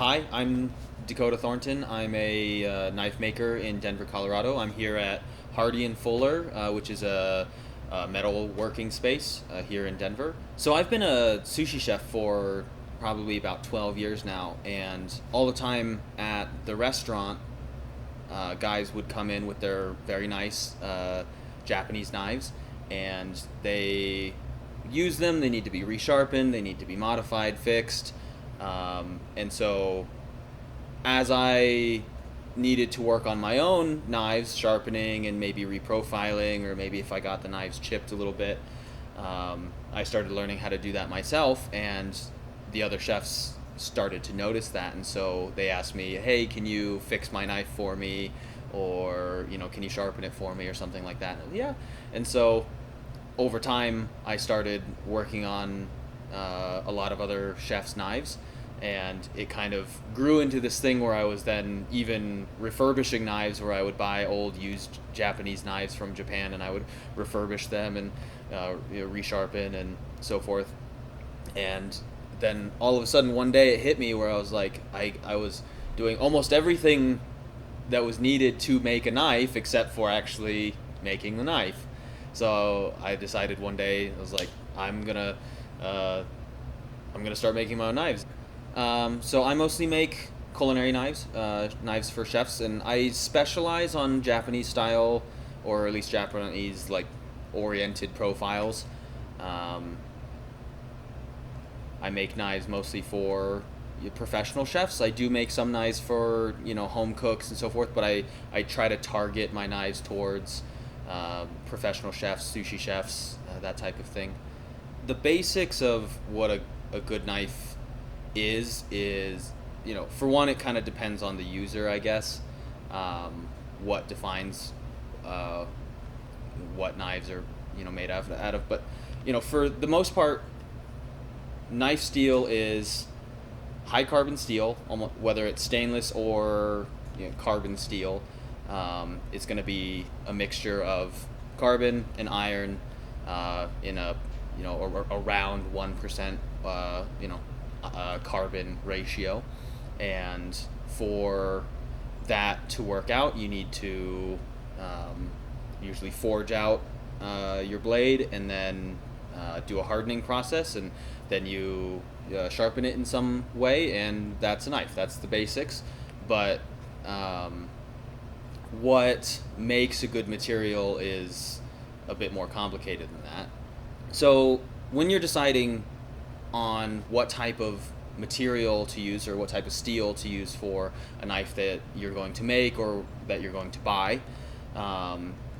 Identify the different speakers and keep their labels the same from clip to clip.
Speaker 1: Hi, I'm Dakota Thornton. I'm a knife maker in Denver, Colorado. I'm here at Hardy and Fuller, which is a metal working space here in Denver. So I've been a sushi chef for probably about 12 years now, and all the time at the restaurant, guys would come in with their very nice Japanese knives, and they use them. They need to be resharpened, they need to be modified, fixed. And so as I needed to work on my own knives, sharpening and maybe reprofiling, or maybe if I got the knives chipped a little bit, I started learning how to do that myself, and the other chefs started to notice that, and so they asked me, "Hey, can you fix my knife for me, or can you sharpen it for me, or something like that?" Yeah, and so over time, I started working on a lot of other chefs' knives, and it kind of grew into this thing where I was then even refurbishing knives, where I would buy old used Japanese knives from Japan, and I would refurbish them and resharpen and so forth. And then all of a sudden one day it hit me where I was like, I was doing almost everything that was needed to make a knife except for actually making the knife. So I decided one day, I was like, uh, I'm gonna start making my own knives. So I mostly make culinary knives, knives for chefs, and I specialize on Japanese style, or at least Japanese like oriented profiles. Um, I make knives mostly for professional chefs. I do make some knives for home cooks and so forth, but I try to target my knives towards professional chefs, sushi chefs, that type of thing. The basics of what a good knife is for one, it kind of depends on the user, I guess. What defines uh, what knives are made out of, but for the most part, knife steel is high carbon steel, almost, whether it's stainless or carbon steel. It's going to be a mixture of carbon and iron in a around 1% carbon ratio, and for that to work out, you need to usually forge out your blade, and then do a hardening process, and then you sharpen it in some way, and that's a knife. That's the basics. But what makes a good material is a bit more complicated than that. So when you're deciding on what type of material to use, or what type of steel to use for a knife that you're going to make or that you're going to buy,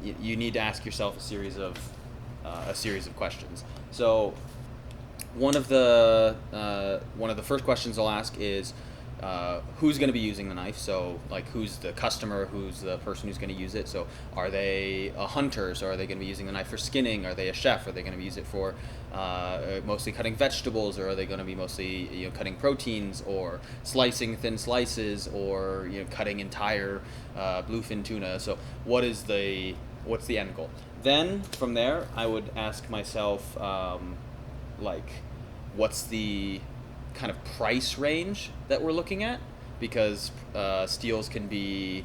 Speaker 1: you need to ask yourself a series of questions. So one of the first questions I'll ask is, who's going to be using the knife? So, like, who's the customer? Who's the person who's going to use it? So, are they hunters? Or are they going to be using the knife for skinning? Are they a chef? Are they going to use it for mostly cutting vegetables? Or are they going to be mostly cutting proteins, or slicing thin slices, or cutting entire bluefin tuna? So, what's the end goal? Then from there, I would ask myself, like, what's the kind of price range that we're looking at, because steels can be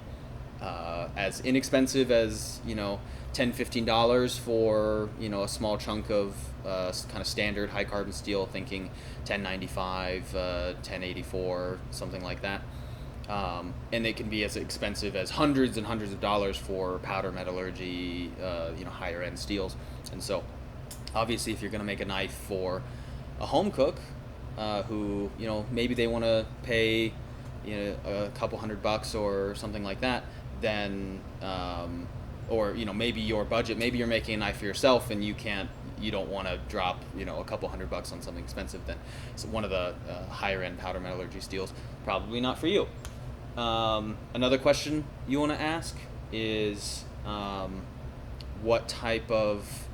Speaker 1: as inexpensive as $10-15 for a small chunk of kind of standard high carbon steel, thinking 1095, 1084, something like that. And they can be as expensive as hundreds and hundreds of dollars for powder metallurgy, higher end steels. And so obviously, if you're going to make a knife for a home cook, who maybe they want to pay a couple $100 or something like that, then or maybe your budget, maybe you're making a knife for yourself and you don't want to drop a couple $100 on something expensive, then so one of the higher end powder metallurgy steels, probably not for you. Another question you want to ask is, what type of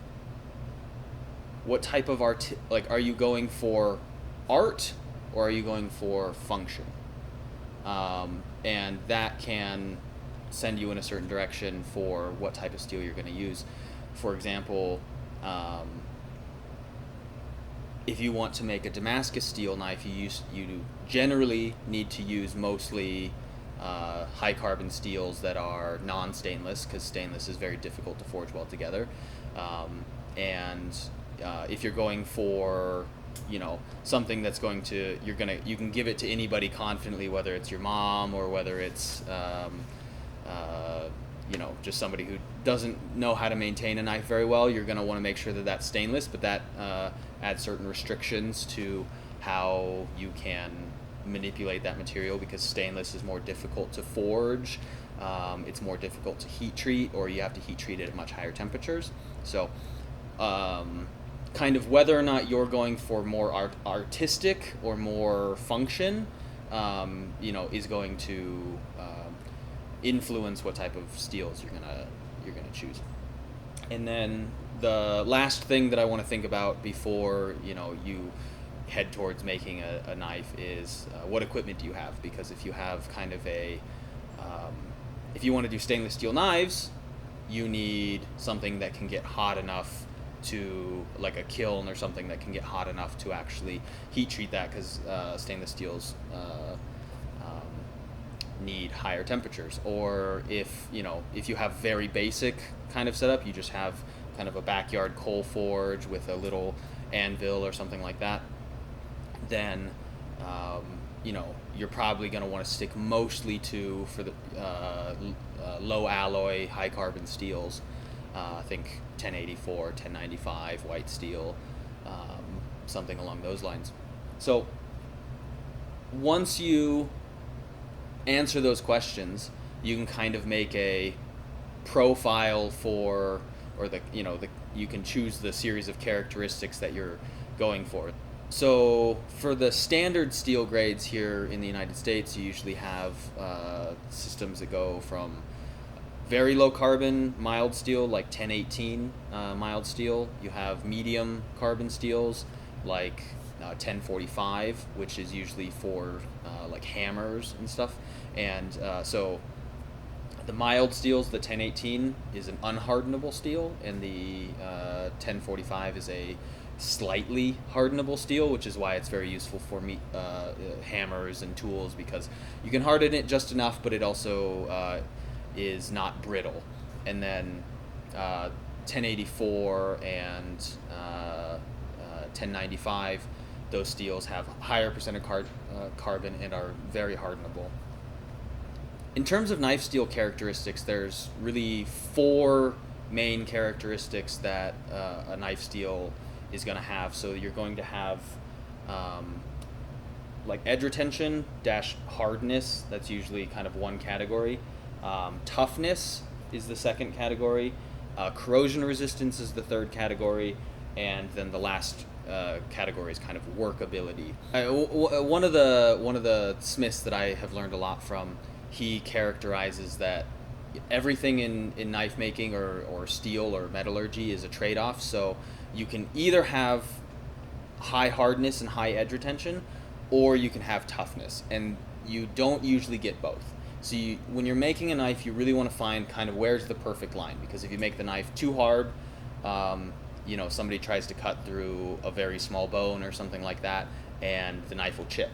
Speaker 1: art, like, are you going for art, or are you going for function? And that can send you in a certain direction for what type of steel you're going to use. For example, if you want to make a Damascus steel knife, you generally need to use mostly high carbon steels that are non-stainless, because stainless is very difficult to forge well together. And if you're going for, something that's you can give it to anybody confidently, whether it's your mom or whether it's just somebody who doesn't know how to maintain a knife very well. You're going to want to make sure that that's stainless, but that adds certain restrictions to how you can manipulate that material, because stainless is more difficult to forge. It's more difficult to heat treat, or you have to heat treat it at much higher temperatures. So kind of whether or not you're going for more artistic or more function, is going to influence what type of steels you're gonna choose. And then the last thing that I want to think about before you head towards making a knife is what equipment do you have? Because if you have kind of if you want to do stainless steel knives, you need something that can get hot enough to, like a kiln or something that can get hot enough to actually heat treat that, because stainless steels need higher temperatures. Or if you have very basic kind of setup, you just have kind of a backyard coal forge with a little anvil or something like that, then you're probably going to want to stick mostly for the low alloy, high carbon steels. I think 1084, 1095 white steel, something along those lines. So once you answer those questions, you can kind of make a profile for, or you can choose the series of characteristics that you're going for. So for the standard steel grades here in the United States, you usually have systems that go from very low carbon mild steel, like 1018 mild steel. You have medium carbon steels like 1045, which is usually for like hammers and stuff. And so the mild steels, the 1018 is an unhardenable steel, and the 1045 is a slightly hardenable steel, which is why it's very useful for hammers and tools, because you can harden it just enough, but it also is not brittle. And then 1084 and 1095, those steels have higher percent of carbon and are very hardenable. In terms of knife steel characteristics, there's really 4 main characteristics that a knife steel is going to have. So you're going to have like edge retention dash hardness. That's usually kind of one category. Toughness is the second category. Corrosion resistance is the third category. And then the last category is kind of workability. One of the smiths that I have learned a lot from, he characterizes that everything in knife making or steel or metallurgy is a trade-off. So you can either have high hardness and high edge retention, or you can have toughness, and you don't usually get both. So when you're making a knife, you really want to find kind of where's the perfect line, because if you make the knife too hard, somebody tries to cut through a very small bone or something like that, and the knife will chip.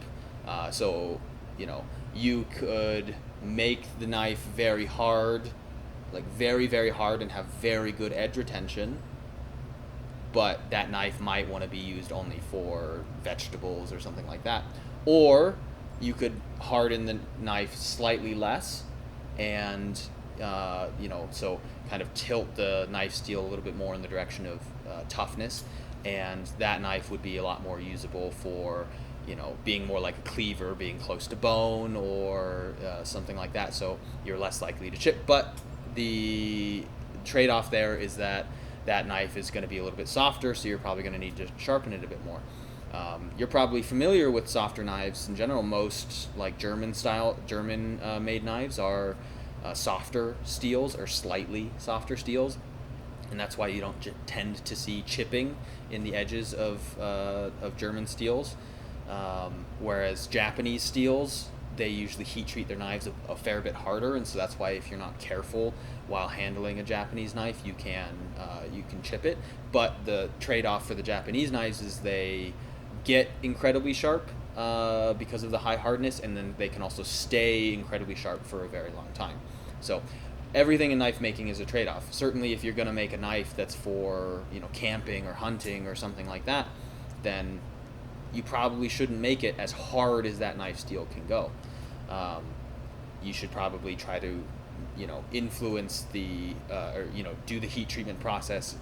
Speaker 1: You could make the knife very hard, like very, very hard, and have very good edge retention, but that knife might want to be used only for vegetables or something like that. Or you could harden the knife slightly less and, so kind of tilt the knife steel a little bit more in the direction of toughness, and that knife would be a lot more usable for being more like a cleaver, being close to bone or something like that. So you're less likely to chip. But the trade-off there is that knife is going to be a little bit softer, so you're probably going to need to sharpen it a bit more. You're probably familiar with softer knives in general. Most like German made knives are softer steels, or slightly softer steels, and that's why you don't tend to see chipping in the edges of German steels. Whereas Japanese steels they usually heat treat their knives a fair bit harder, and so that's why if you're not careful while handling a Japanese knife, you can chip it. But the trade-off for the Japanese knives is they get incredibly sharp because of the high hardness, and then they can also stay incredibly sharp for a very long time. So everything in knife making is a trade-off. Certainly, if you're going to make a knife that's for camping or hunting or something like that, then you probably shouldn't make it as hard as that knife steel can go. You should probably try to influence the or do the heat treatment process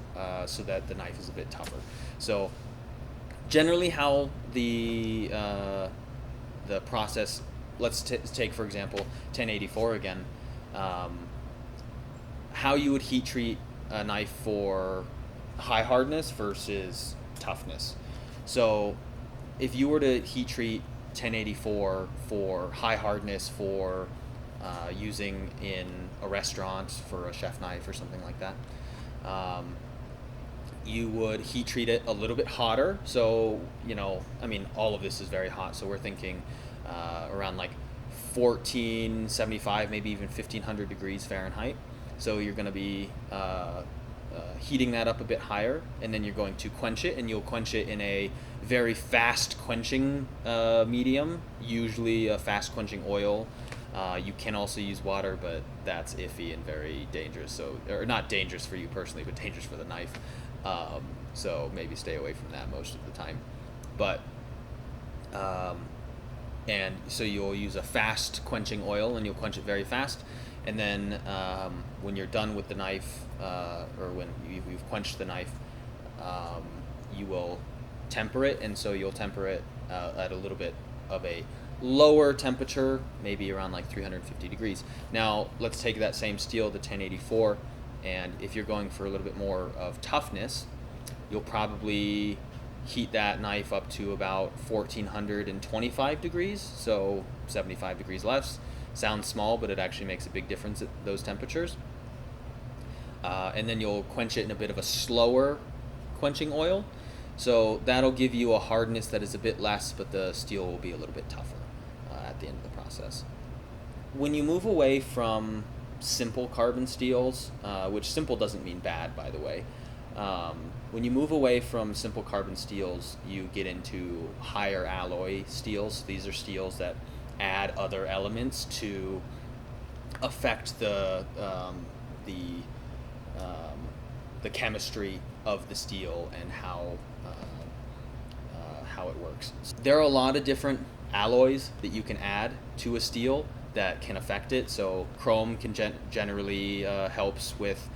Speaker 1: so that the knife is a bit tougher. So generally, how the process. Let's take for example 1084 again. How you would heat treat a knife for high hardness versus toughness. So if you were to heat treat 1084 for high hardness for using in a restaurant for a chef knife or something like that, you would heat treat it a little bit hotter. So all of this is very hot, so we're thinking around like 1475, maybe even 1500 degrees Fahrenheit. So you're going to be heating that up a bit higher, and then you're going to quench it, and you'll quench it in a very fast quenching medium, usually a fast quenching oil. You can also use water, but that's iffy and very dangerous. So, or not dangerous for you personally, but dangerous for the knife. So maybe stay away from that most of the time. But and so you'll use a fast quenching oil, and you'll quench it very fast. And then when you're done with the knife, or when you've quenched the knife, you will temper it, and so you'll temper it at a little bit of a lower temperature, maybe around like 350 degrees. Now, let's take that same steel, the 1084, and if you're going for a little bit more of toughness, you'll probably heat that knife up to about 1425 degrees, so 75 degrees less. Sounds small, but it actually makes a big difference at those temperatures. And then you'll quench it in a bit of a slower quenching oil. So that'll give you a hardness that is a bit less, but the steel will be a little bit tougher at the end of the process. When you move away from simple carbon steels, which simple doesn't mean bad, by the way, when you move away from simple carbon steels, you get into higher alloy steels. These are steels that add other elements to affect the chemistry of the steel and how it works. There are a lot of different alloys that you can add to a steel that can affect it. So chrome can generally helps with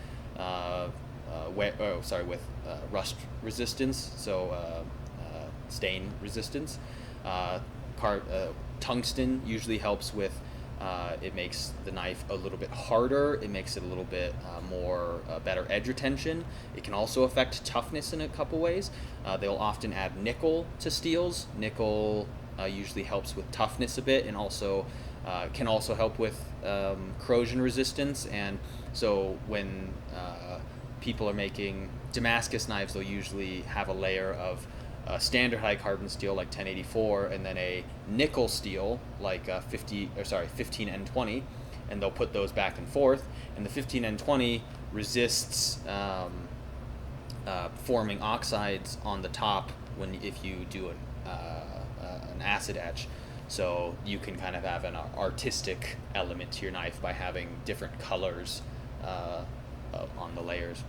Speaker 1: rust resistance, so stain resistance. Tungsten usually helps with it makes the knife a little bit harder. It makes it a little bit more better edge retention. It can also affect toughness in a couple ways. They'll often add nickel to steels. Nickel usually helps with toughness a bit, and also can also help with corrosion resistance. And so when people are making Damascus knives, they'll usually have a layer of standard high carbon steel like 1084, and then a nickel steel like 15N20, and they'll put those back and forth. And the 15N20 resists forming oxides on the top if you do an acid etch. So you can kind of have an artistic element to your knife by having different colors on the layers.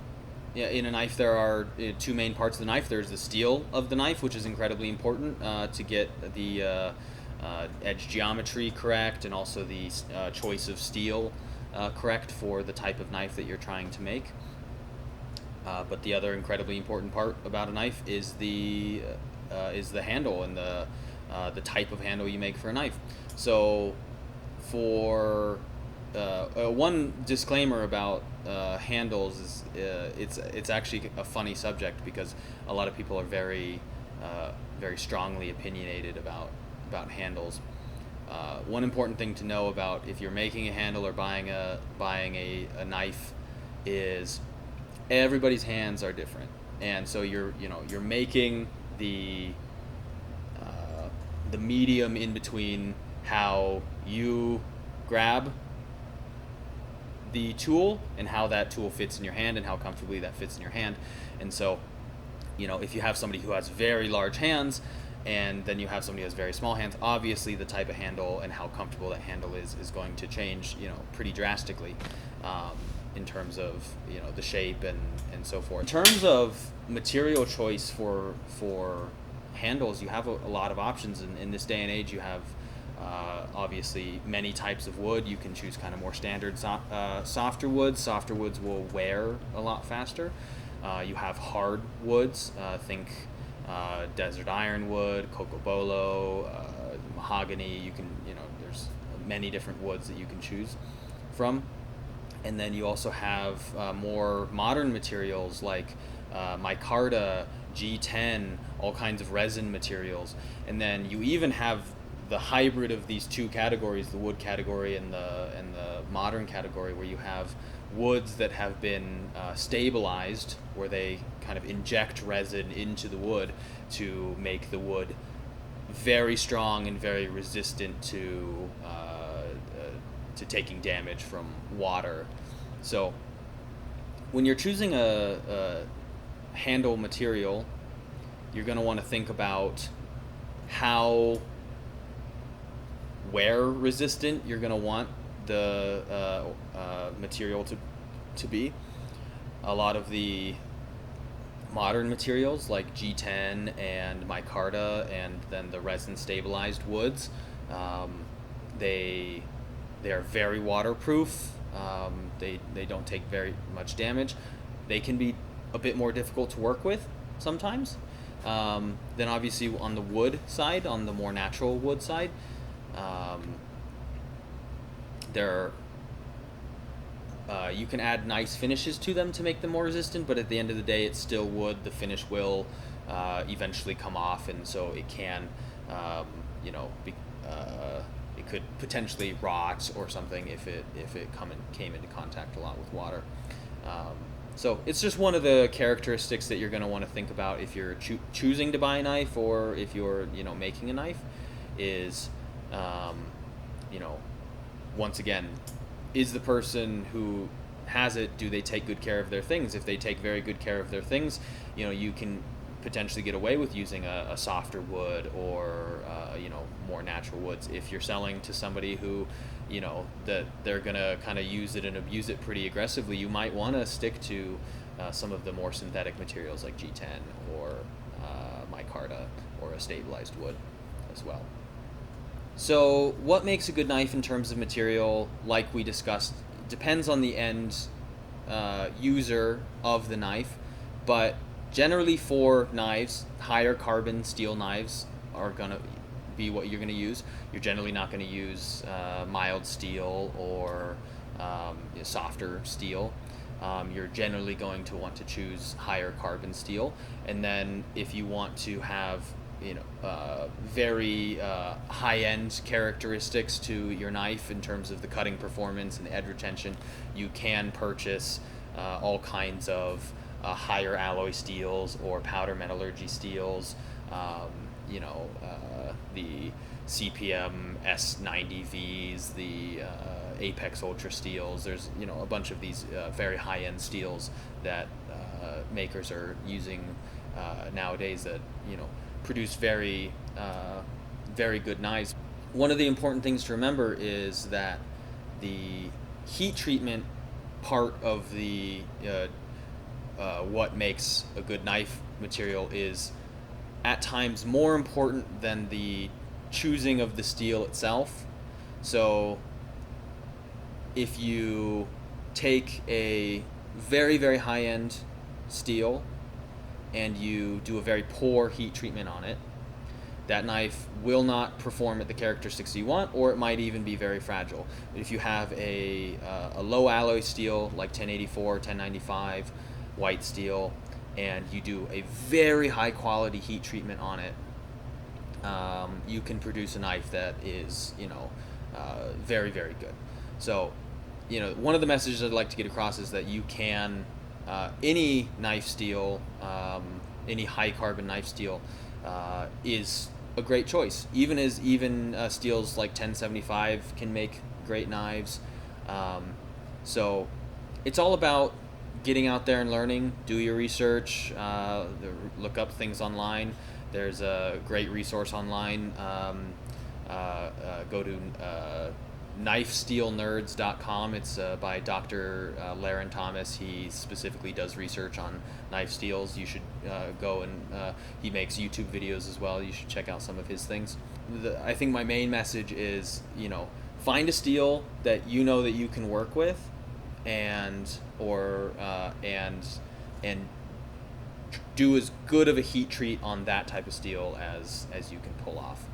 Speaker 1: Yeah, in a knife there are two main parts of the knife. There's the steel of the knife, which is incredibly important to get the edge geometry correct, and also the choice of steel correct for the type of knife that you're trying to make. But the other incredibly important part about a knife is the handle and the type of handle you make for a knife. So for one disclaimer about handles is it's actually a funny subject, because a lot of people are very strongly opinionated about handles. One important thing to know about if you're making a handle or buying a knife is everybody's hands are different, and so you're making the medium in between how You grab the tool and how that tool fits in your hand and how comfortably that fits in your hand. And so, if you have somebody who has very large hands and then you have somebody who has very small hands, obviously the type of handle and how comfortable that handle is going to change, pretty drastically, in terms of, the shape and so forth. In terms of material choice for handles, you have a lot of options. In this day and age, you have obviously many types of wood. You can choose kind of more standard softer woods. Softer woods will wear a lot faster. You have hard woods. Think desert ironwood, cocobolo, mahogany. You can, there's many different woods that you can choose from. And then you also have more modern materials like micarta, G10, all kinds of resin materials. And then you even have the hybrid of these two categories, the wood category and the modern category, where you have woods that have been stabilized, where they kind of inject resin into the wood to make the wood very strong and very resistant to taking damage from water. So when you're choosing a handle material, you're going to want to think about how wear resistant you're going to want the material to be. A lot of the modern materials like G10 and micarta and then the resin stabilized woods, they are very waterproof. They don't take very much damage. They can be a bit more difficult to work with sometimes. Then obviously on the wood side, on the more natural wood side, you can add nice finishes to them to make them more resistant, but at the end of the day, it's still wood. The finish will eventually come off, and so it can, it could potentially rot or something if it came into contact a lot with water. So it's just one of the characteristics that you're going to want to think about if you're choosing to buy a knife, or if you're making a knife, is once again, is the person who has it, do they take good care of their things? If they take very good care of their things, you can potentially get away with using a softer wood or more natural woods. If you're selling to somebody who that they're gonna kind of use it and abuse it pretty aggressively, you might want to stick to some of the more synthetic materials like G10 or micarta or a stabilized wood as well. So what makes a good knife in terms of material, like we discussed, depends on the end user of the knife, but generally for knives, higher carbon steel knives are going to be what you're going to use. You're generally not going to use mild steel or softer steel. You're generally going to want to choose higher carbon steel. And then if you want to have very high-end characteristics to your knife in terms of the cutting performance and the edge retention, you can purchase all kinds of higher alloy steels or powder metallurgy steels, the CPM S90Vs, the Apex Ultra steels. There's a bunch of these very high-end steels that makers are using nowadays that produce very very good knives. One of the important things to remember is that the heat treatment part of the what makes a good knife material is at times more important than the choosing of the steel itself. So if you take a very, very high-end steel and you do a very poor heat treatment on it, that knife will not perform at the characteristics you want, or it might even be very fragile. But if you have a low alloy steel like 1084, 1095 white steel, and you do a very high quality heat treatment on it, you can produce a knife that is very, very good. So one of the messages I'd like to get across is that you can any knife steel, any high carbon knife steel is a great choice. Even steels like 1075 can make great knives. Um, so it's all about getting out there and learning. Do your research. Look up things online. There's a great resource online. Go to knifesteelnerds.com. It's by Dr. Laren Thomas. He specifically does research on knife steels. You should go and he makes YouTube videos as well. You should check out some of his things. I think my main message is, find a steel that you know that you can work with, and do as good of a heat treat on that type of steel as you can pull off.